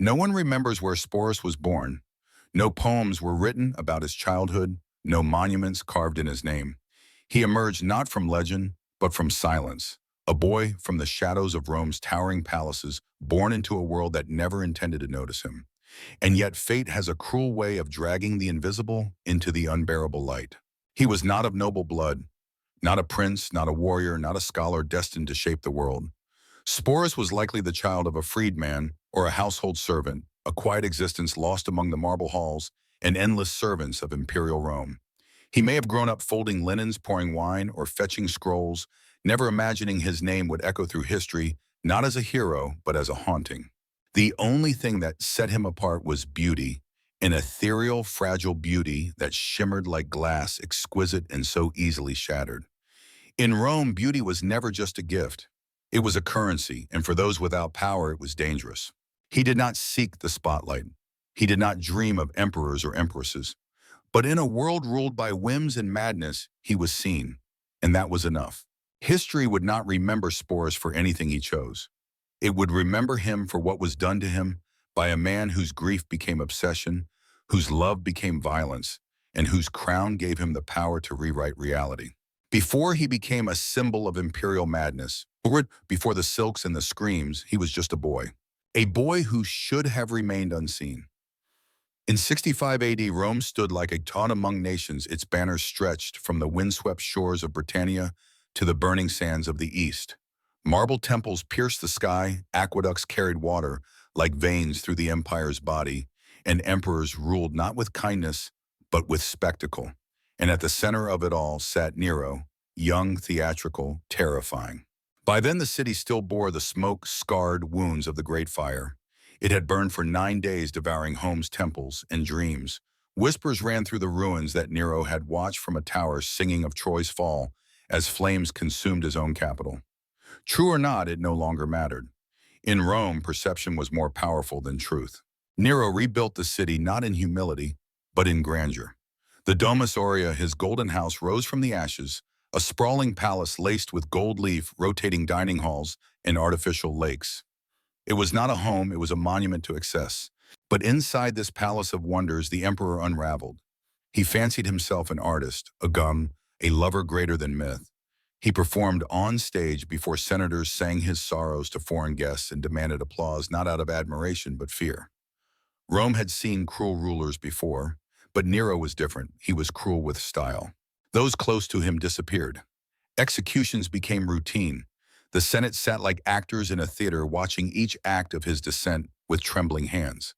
No one remembers where Sporus was born. No poems were written about his childhood, no monuments carved in his name. He emerged not from legend, but from silence, a boy from the shadows of Rome's towering palaces, born into a world that never intended to notice him. And yet fate has a cruel way of dragging the invisible into the unbearable light. He was not of noble blood, not a prince, not a warrior, not a scholar destined to shape the world. Sporus was likely the child of a freedman or a household servant, a quiet existence lost among the marble halls and endless servants of imperial Rome. He may have grown up folding linens, pouring wine, or fetching scrolls, never imagining his name would echo through history, not as a hero, but as a haunting. The only thing that set him apart was beauty, an ethereal, fragile beauty that shimmered like glass, exquisite and so easily shattered. In Rome, beauty was never just a gift. It was a currency, and for those without power, it was dangerous. He did not seek the spotlight. He did not dream of emperors or empresses. But in a world ruled by whims and madness, he was seen, and that was enough. History would not remember Sporus for anything he chose. It would remember him for what was done to him by a man whose grief became obsession, whose love became violence, and whose crown gave him the power to rewrite reality. Before he became a symbol of imperial madness, or before the silks and the screams, he was just a boy who should have remained unseen. In 65 AD, Rome stood like a taunt among nations, its banners stretched from the windswept shores of Britannia to the burning sands of the east. Marble temples pierced the sky, aqueducts carried water like veins through the empire's body, and emperors ruled not with kindness, but with spectacle. And at the center of it all sat Nero, young, theatrical, terrifying. By then the city still bore the smoke-scarred wounds of the Great Fire. It had burned for 9 days, devouring homes, temples, and dreams. Whispers ran through the ruins that Nero had watched from a tower, singing of Troy's fall as flames consumed his own capital. True or not, it no longer mattered. In Rome, perception was more powerful than truth. Nero rebuilt the city not in humility, but in grandeur. The Domus Aurea, his golden house, rose from the ashes, a sprawling palace laced with gold leaf, rotating dining halls, and artificial lakes. It was not a home, it was a monument to excess. But inside this palace of wonders, the emperor unraveled. He fancied himself an artist, a lover greater than myth. He performed on stage before senators, sang his sorrows to foreign guests, and demanded applause not out of admiration but fear. Rome had seen cruel rulers before, but Nero was different. He was cruel with style. Those close to him disappeared. Executions became routine. The Senate sat like actors in a theater, watching each act of his descent with trembling hands.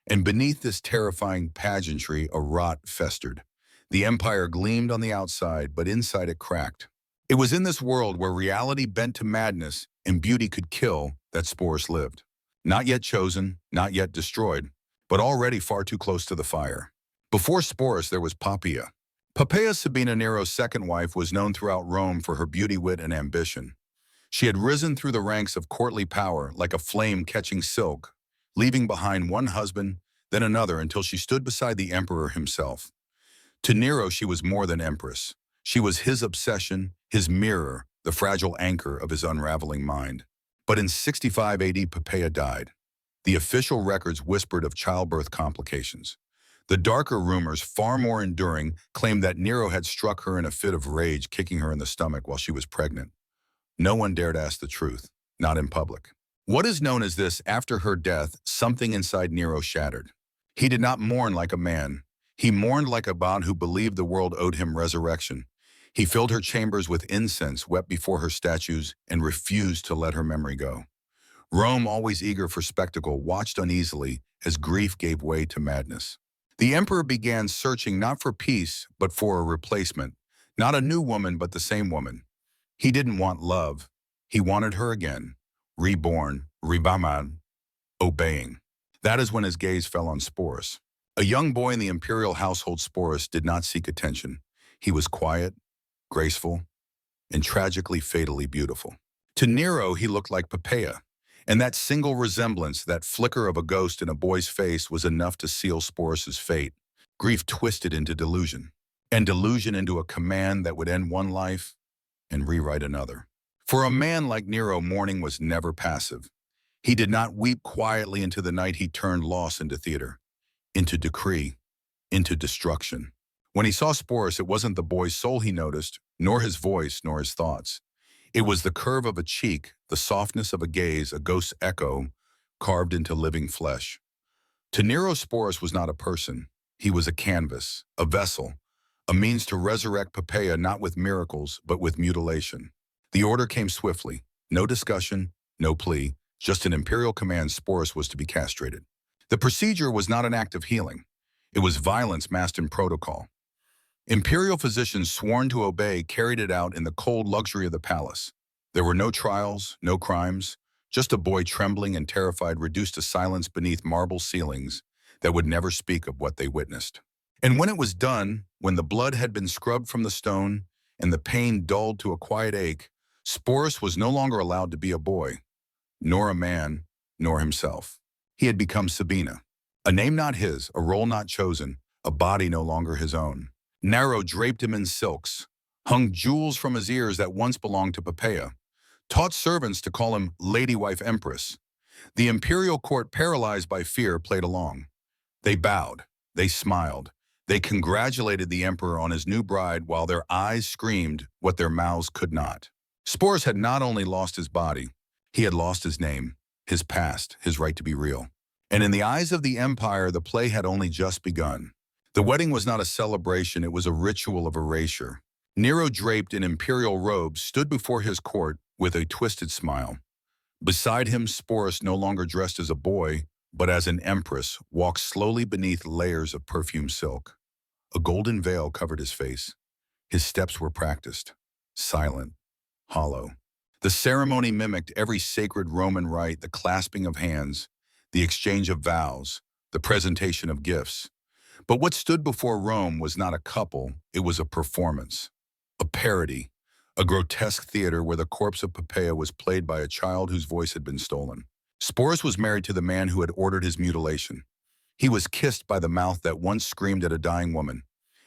And beneath this terrifying pageantry, a rot festered. The empire gleamed on the outside, but inside it cracked. It was in this world where reality bent to madness and beauty could kill that Sporus lived. Not yet chosen, not yet destroyed, but already far too close to the fire. Before Sporus, there was Poppaea. Poppaea, Sabina Nero's second wife, was known throughout Rome for her beauty, wit, and ambition. She had risen through the ranks of courtly power like a flame catching silk, leaving behind one husband, then another, until she stood beside the emperor himself. To Nero, she was more than empress. She was his obsession, his mirror, the fragile anchor of his unraveling mind. But in 65 AD, Poppaea died. The official records whispered of childbirth complications. The darker rumors, far more enduring, claimed that Nero had struck her in a fit of rage, kicking her in the stomach while she was pregnant. No one dared ask the truth, not in public. What is known as this: after her death, something inside Nero shattered. He did not mourn like a man. He mourned like a god who believed the world owed him resurrection. He filled her chambers with incense, wept before her statues, and refused to let her memory go. Rome, always eager for spectacle, watched uneasily as grief gave way to madness. The emperor began searching not for peace, but for a replacement. Not a new woman, but the same woman. He didn't want love. He wanted her again, reborn, redefined, obeying. That is when his gaze fell on Sporus. A young boy in the imperial household, Sporus did not seek attention. He was quiet, graceful, and tragically, fatally beautiful. To Nero, he looked like Poppaea, and that single resemblance, that flicker of a ghost in a boy's face, was enough to seal Sporus's fate. Grief twisted into delusion, and delusion into a command that would end one life and rewrite another. For a man like Nero, mourning was never passive. He did not weep quietly into the night. He turned loss into theater, into decree, into destruction. When he saw Sporus, it wasn't the boy's soul he noticed, nor his voice, nor his thoughts. It was the curve of a cheek, the softness of a gaze, a ghost's echo carved into living flesh. To Nero, Sporus was not a person. He was a canvas, a vessel, a means to resurrect Poppaea not with miracles, but with mutilation. The order came swiftly. No discussion, no plea, just an imperial command. Sporus was to be castrated. The procedure was not an act of healing. It was violence masked in protocol. Imperial physicians sworn to obey carried it out in the cold luxury of the palace. There were no trials, no crimes, just a boy trembling and terrified reduced to silence beneath marble ceilings that would never speak of what they witnessed. And when it was done, when the blood had been scrubbed from the stone and the pain dulled to a quiet ache, Sporus was no longer allowed to be a boy, nor a man, nor himself. He had become Sabina, a name not his, a role not chosen, a body no longer his own. Nero draped him in silks, hung jewels from his ears that once belonged to Poppaea, taught servants to call him Lady Wife Empress. The imperial court, paralyzed by fear, played along. They bowed, they smiled, they congratulated the emperor on his new bride while their eyes screamed what their mouths could not. Sporus had not only lost his body, he had lost his name, his past, his right to be real. And in the eyes of the empire, the play had only just begun. The wedding was not a celebration, it was a ritual of erasure. Nero, draped in imperial robes, stood before his court with a twisted smile. Beside him, Sporus, no longer dressed as a boy, but as an empress, walked slowly beneath layers of perfumed silk. A golden veil covered his face. His steps were practiced, silent, hollow. The ceremony mimicked every sacred Roman rite, the clasping of hands, the exchange of vows, the presentation of gifts. But what stood before Rome was not a couple, it was a performance, a parody, a grotesque theater where the corpse of Poppaea was played by a child whose voice had been stolen. Sporus was married to the man who had ordered his mutilation. He was kissed by the mouth that once screamed at a dying woman.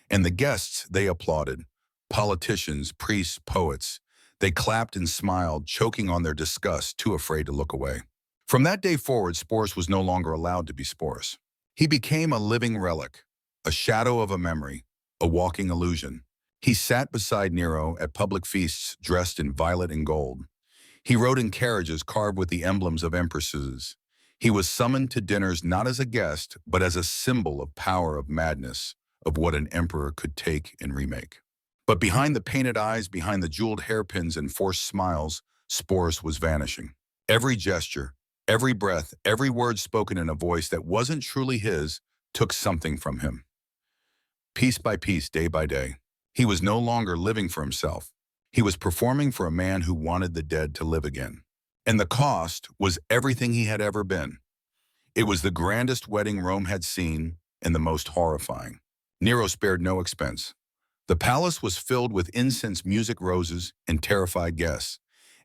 And the guests, they applauded. Politicians, priests, poets. They clapped and smiled, choking on their disgust, too afraid to look away. From that day forward, Sporus was no longer allowed to be Sporus. He became a living relic, a shadow of a memory, a walking illusion. He sat beside Nero at public feasts dressed in violet and gold. He rode in carriages carved with the emblems of empresses. He was summoned to dinners not as a guest, but as a symbol of power, of madness, of what an emperor could take and remake. But behind the painted eyes, behind the jeweled hairpins and forced smiles, Sporus was vanishing. Every gesture, every breath, every word spoken in a voice that wasn't truly his took something from him. Piece by piece, day by day, he was no longer living for himself. He was performing for a man who wanted the dead to live again. And the cost was everything he had ever been. It was the grandest wedding Rome had seen and the most horrifying. Nero spared no expense. The palace was filled with incense, music, roses, and terrified guests.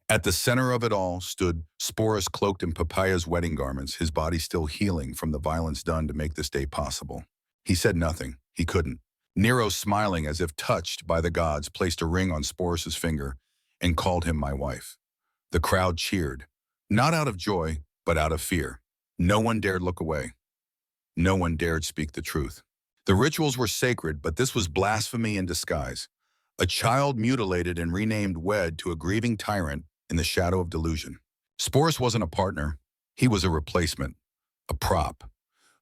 At the center of it all stood Sporus, cloaked in Poppaea's wedding garments, his body still healing from the violence done to make this day possible. He said nothing. He couldn't. Nero, smiling as if touched by the gods, placed a ring on Sporus's finger and called him my wife. The crowd cheered, not out of joy, but out of fear. No one dared look away. No one dared speak the truth. The rituals were sacred, but this was blasphemy in disguise. A child mutilated and renamed wed to a grieving tyrant in the shadow of delusion. Sporus wasn't a partner. He was a replacement, a prop,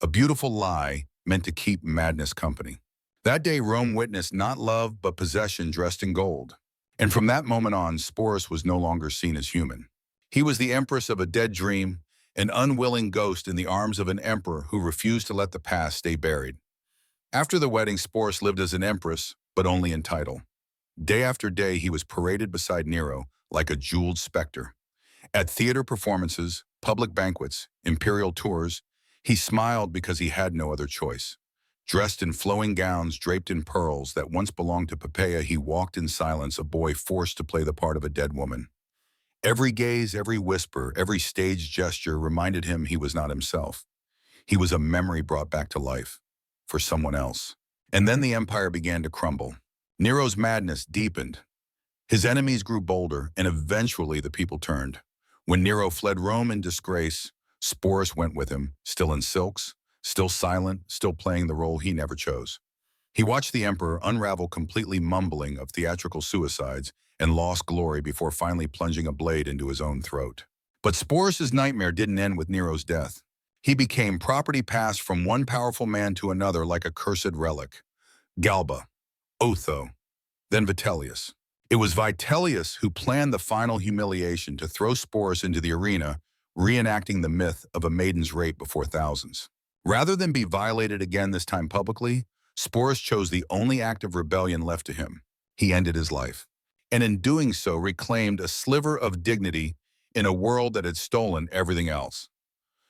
a beautiful lie meant to keep madness company. That day, Rome witnessed not love, but possession dressed in gold. And from that moment on, Sporus was no longer seen as human. He was the empress of a dead dream, an unwilling ghost in the arms of an emperor who refused to let the past stay buried. After the wedding, Sporus lived as an empress, but only in title. Day after day, he was paraded beside Nero like a jeweled specter. At theater performances, public banquets, imperial tours, he smiled because he had no other choice. Dressed in flowing gowns draped in pearls that once belonged to Poppaea, he walked in silence, a boy forced to play the part of a dead woman. Every gaze, every whisper, every stage gesture reminded him he was not himself. He was a memory brought back to life for someone else. And then the empire began to crumble. Nero's madness deepened. His enemies grew bolder, and eventually the people turned. When Nero fled Rome in disgrace, Sporus went with him, still in silks, still silent, still playing the role he never chose. He watched the emperor unravel completely mumbling of theatrical suicides and lost glory before finally plunging a blade into his own throat. But Sporus' nightmare didn't end with Nero's death. He became property passed from one powerful man to another like a cursed relic. Galba, Otho, then Vitellius. It was Vitellius who planned the final humiliation to throw Sporus into the arena, reenacting the myth of a maiden's rape before thousands. Rather than be violated again this time publicly, Sporus chose the only act of rebellion left to him. He ended his life, and in doing so reclaimed a sliver of dignity in a world that had stolen everything else.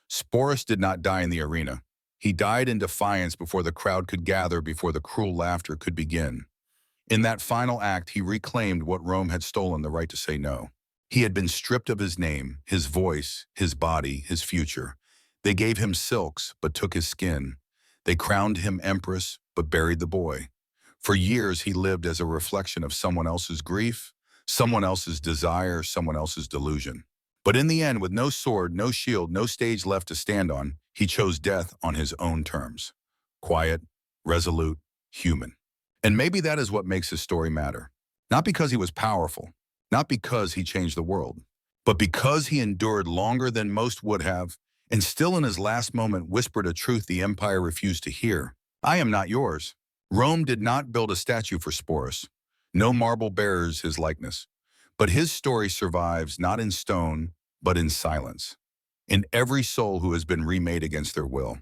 Sporus did not die in the arena. He died in defiance before the crowd could gather, before the cruel laughter could begin. In that final act, he reclaimed what Rome had stolen, the right to say no. He had been stripped of his name, his voice, his body, his future. They gave him silks, but took his skin. They crowned him empress, but buried the boy. For years, he lived as a reflection of someone else's grief, someone else's desire, someone else's delusion. But in the end, with no sword, no shield, no stage left to stand on, he chose death on his own terms. Quiet, resolute, human. And maybe that is what makes his story matter. Not because he was powerful, not because he changed the world, but because he endured longer than most would have, and still in his last moment whispered a truth the empire refused to hear. I am not yours. Rome did not build a statue for Sporus. No marble bears his likeness. But his story survives not in stone, but in silence. In every soul who has been remade against their will.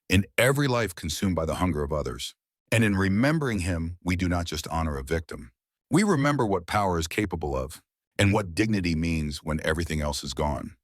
In every life consumed by the hunger of others. And in remembering him, we do not just honor a victim. We remember what power is capable of, and what dignity means when everything else is gone.